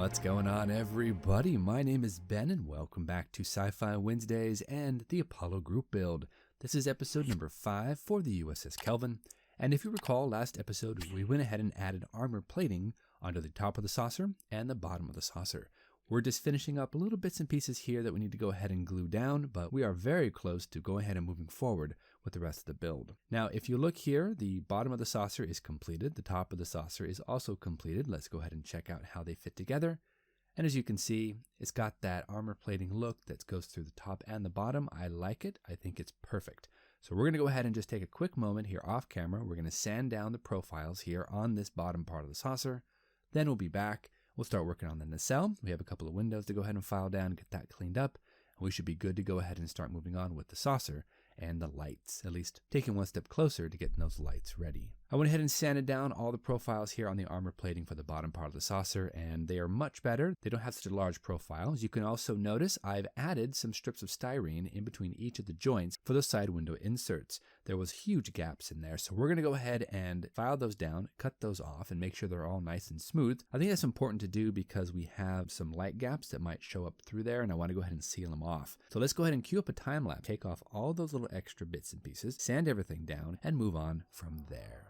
What's going on, everybody? My name is Ben, and welcome back to Sci-Fi Wednesdays and the Apollo Group Build. This is episode number 5 for the USS Kelvin, and if you recall, last episode we went ahead and added armor plating onto the top of the saucer and the bottom of the saucer. We're just finishing up little bits and pieces here that we need to go ahead and glue down, but we are very close to going ahead and moving forward with the rest of the build. Now, if you look here, the bottom of the saucer is completed. The top of the saucer is also completed. Let's go ahead and check out how they fit together. And as you can see, it's got that armor plating look that goes through the top and the bottom. I like it. I think it's perfect. So we're going to go ahead and just take a quick moment here off camera. We're going to sand down the profiles here on this bottom part of the saucer. Then we'll be back. We'll start working on the nacelle. We have a couple of windows to go ahead and file down and get that cleaned up. And we should be good to go ahead and start moving on with the saucer and the lights, at least taking one step closer to getting those lights ready. I went ahead and sanded down all the profiles here on the armor plating for the bottom part of the saucer, and they are much better. They don't have such a large profile. As you can also notice, I've added some strips of styrene in between each of the joints for the side window inserts. There was huge gaps in there, so we're going to go ahead and file those down, cut those off, and make sure they're all nice and smooth. I think that's important to do because we have some light gaps that might show up through there, and I want to go ahead and seal them off. So let's go ahead and cue up a time lapse, take off all those little extra bits and pieces, sand everything down, and move on from there.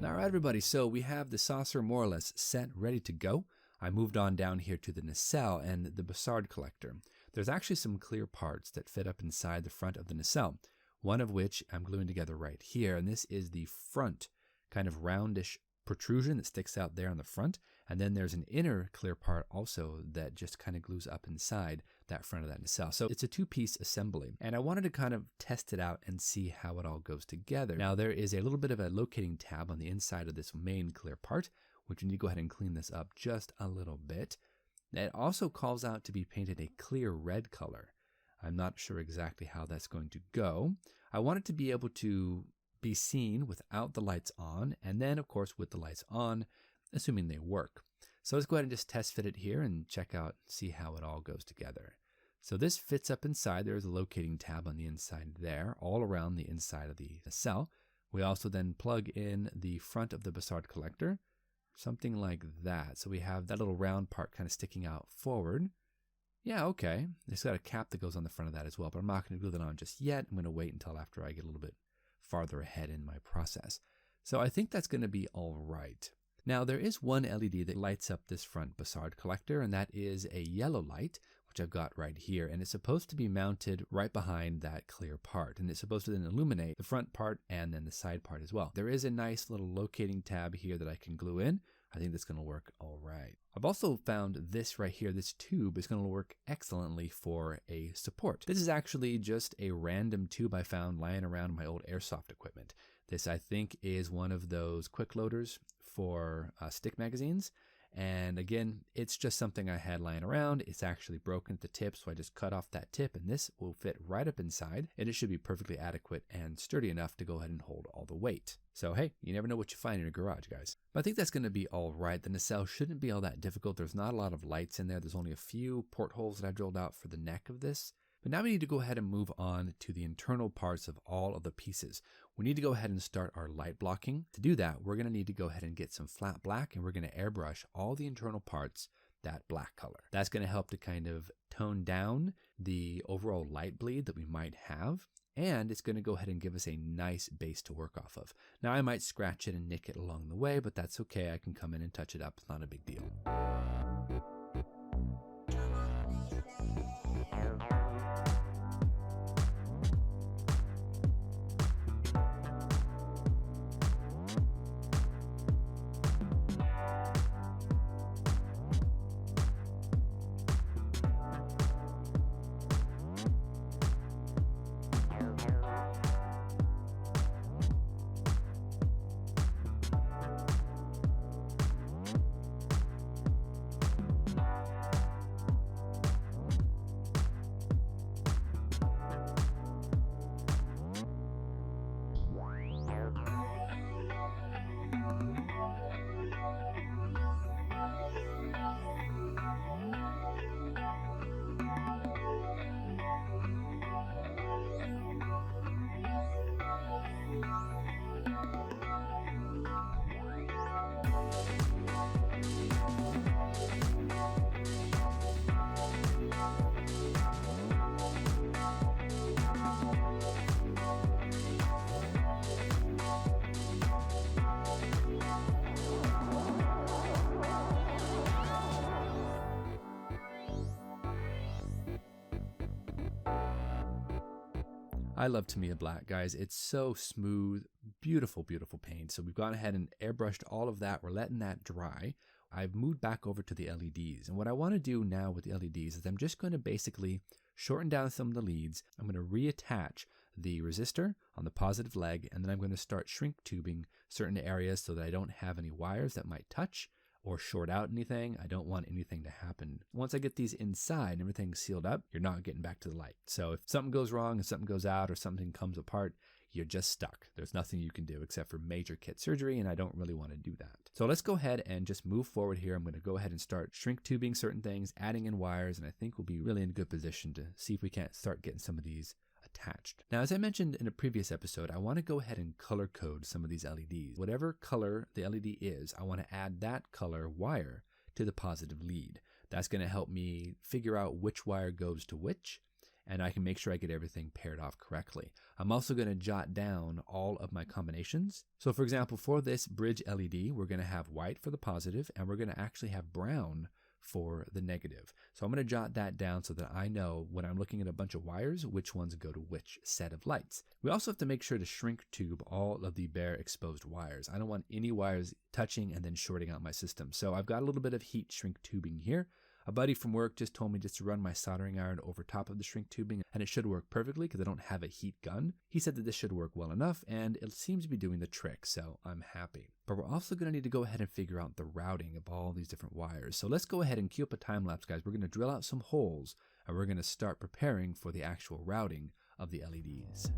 Alright everybody, so we have the saucer more or less set, ready to go. I moved on down here to the nacelle and the Bussard collector. There's actually some clear parts that fit up inside the front of the nacelle, one of which I'm gluing together right here, and this is the front kind of roundish protrusion that sticks out there on the front, and then there's an inner clear part also that just kind of glues up inside that front of that nacelle. So it's a two-piece assembly, and I wanted to kind of test it out and see how it all goes together. Now there is a little bit of a locating tab on the inside of this main clear part, which we need to go ahead and clean this up just a little bit. It also calls out to be painted a clear red color. I'm not sure exactly how that's going to go. I want it to be able to be seen without the lights on, and then of course with the lights on, assuming they work. So let's go ahead and just test fit it here and check out, see how it all goes together. So this fits up inside. There's a locating tab on the inside there, all around the inside of the nacelle. We also then plug in the front of the Bussard collector, something like that. So we have that little round part kind of sticking out forward. Yeah, okay. It's got a cap that goes on the front of that as well, but I'm not going to glue that on just yet. I'm going to wait until after I get a little bit farther ahead in my process. So I think that's going to be all right. Now there is one LED that lights up this front Bussard collector, and that is a yellow light, which I've got right here, and it's supposed to be mounted right behind that clear part, and it's supposed to then illuminate the front part and then the side part as well. There is a nice little locating tab here that I can glue in. I think that's going to work all right. I've also found this right here, this tube is going to work excellently for a support. This is actually just a random tube I found lying around my old airsoft equipment. This, I think, is one of those quick loaders for stick magazines. And again, it's just something I had lying around. It's actually broken at the tip, so I just cut off that tip, and this will fit right up inside, and it should be perfectly adequate and sturdy enough to go ahead and hold all the weight. So hey, you never know what you find in your garage, guys. But I think that's going to be all right. The nacelle shouldn't be all that difficult. There's not a lot of lights in there. There's only a few portholes that I drilled out for the neck of this. But now we need to go ahead and move on to the internal parts of all of the pieces. We need to go ahead and start our light blocking. To do that, we're going to need to go ahead and get some flat black, and we're going to airbrush all the internal parts that black color. That's going to help to kind of tone down the overall light bleed that we might have, and it's going to go ahead and give us a nice base to work off of. Now I might scratch it and nick it along the way, but that's okay. I can come in and touch it up. It's not a big deal. I love Tamiya Black, guys. It's so smooth, beautiful, beautiful paint. So we've gone ahead and airbrushed all of that. We're letting that dry. I've moved back over to the LEDs. And what I want to do now with the LEDs is I'm just going to basically shorten down some of the leads. I'm going to reattach the resistor on the positive leg, and then I'm going to start shrink tubing certain areas so that I don't have any wires that might touch or short out anything. I don't want anything to happen. Once I get these inside and everything's sealed up, you're not getting back to the light. So if something goes wrong, if something goes out or something comes apart, you're just stuck. There's nothing you can do except for major kit surgery, and I don't really want to do that. So let's go ahead and just move forward here. I'm going to go ahead and start shrink tubing certain things, adding in wires, and I think we'll be really in a good position to see if we can't start getting some of these attached. Now, as I mentioned in a previous episode, I want to go ahead and color code some of these LEDs. Whatever color the LED is, I want to add that color wire to the positive lead. That's going to help me figure out which wire goes to which, and I can make sure I get everything paired off correctly. I'm also going to jot down all of my combinations. So for example, for this bridge LED, we're going to have white for the positive, and we're going to actually have brown for the negative. So I'm going to jot that down so that I know when I'm looking at a bunch of wires, which ones go to which set of lights. We also have to make sure to shrink tube all of the bare exposed wires. I don't want any wires touching and then shorting out my system. So I've got a little bit of heat shrink tubing here. A buddy from work just told me just to run my soldering iron over top of the shrink tubing, and it should work perfectly because I don't have a heat gun. He said that this should work well enough, and it seems to be doing the trick, so I'm happy. But we're also going to need to go ahead and figure out the routing of all these different wires. So let's go ahead and cue up a time lapse, guys. We're going to drill out some holes, and we're going to start preparing for the actual routing of the LEDs.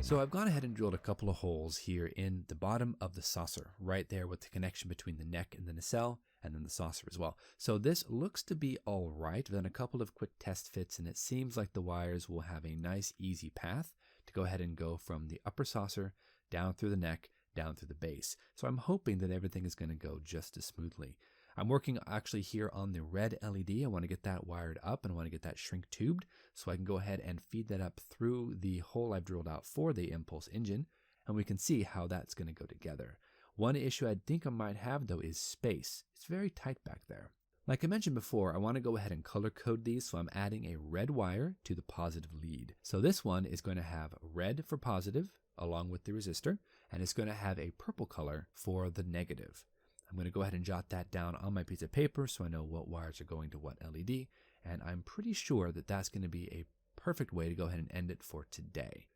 So I've gone ahead and drilled a couple of holes here in the bottom of the saucer, right there with the connection between the neck and the nacelle, and then the saucer as well. So this looks to be all right. I've done a couple of quick test fits, and it seems like the wires will have a nice easy path to go ahead and go from the upper saucer down through the neck, down through the base. So I'm hoping that everything is going to go just as smoothly. I'm working actually here on the red LED. I want to get that wired up and I want to get that shrink tubed so I can go ahead and feed that up through the hole I've drilled out for the impulse engine, and we can see how that's going to go together. One issue I think I might have though is space. It's very tight back there. Like I mentioned before, I want to go ahead and color code these, so I'm adding a red wire to the positive lead. So this one is going to have red for positive along with the resistor, and it's going to have a purple color for the negative. I'm going to go ahead and jot that down on my piece of paper so I know what wires are going to what LED, and I'm pretty sure that that's going to be a perfect way to go ahead and end it for today.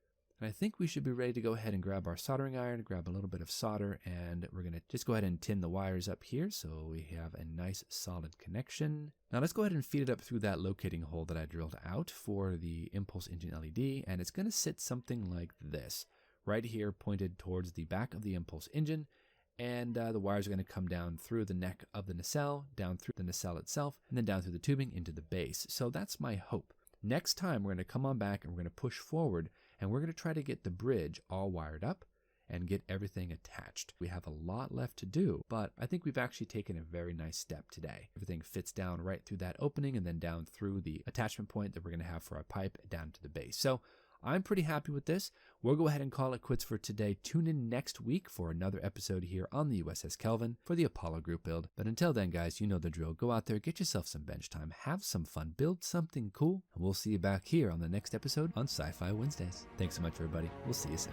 And I think we should be ready to go ahead and grab our soldering iron, grab a little bit of solder, and we're going to just go ahead and tin the wires up here so we have a nice solid connection. Now let's go ahead and feed it up through that locating hole that I drilled out for the impulse engine LED, and it's going to sit something like this, right here pointed towards the back of the impulse engine. And the wires are going to come down through the neck of the nacelle, down through the nacelle itself, and then down through the tubing into the base. So that's my hope. Next time, we're going to come on back and we're going to push forward, and we're going to try to get the bridge all wired up and get everything attached. We have a lot left to do, but I think we've actually taken a very nice step today. Everything fits down right through that opening and then down through the attachment point that we're going to have for our pipe down to the base. So I'm pretty happy with this. We'll go ahead and call it quits for today. Tune in next week for another episode here on the USS Kelvin for the Apollo group build. But until then, guys, you know the drill. Go out there, get yourself some bench time, have some fun, build something cool, and we'll see you back here on the next episode on Sci-Fi Wednesdays. Thanks so much, everybody. We'll see you soon.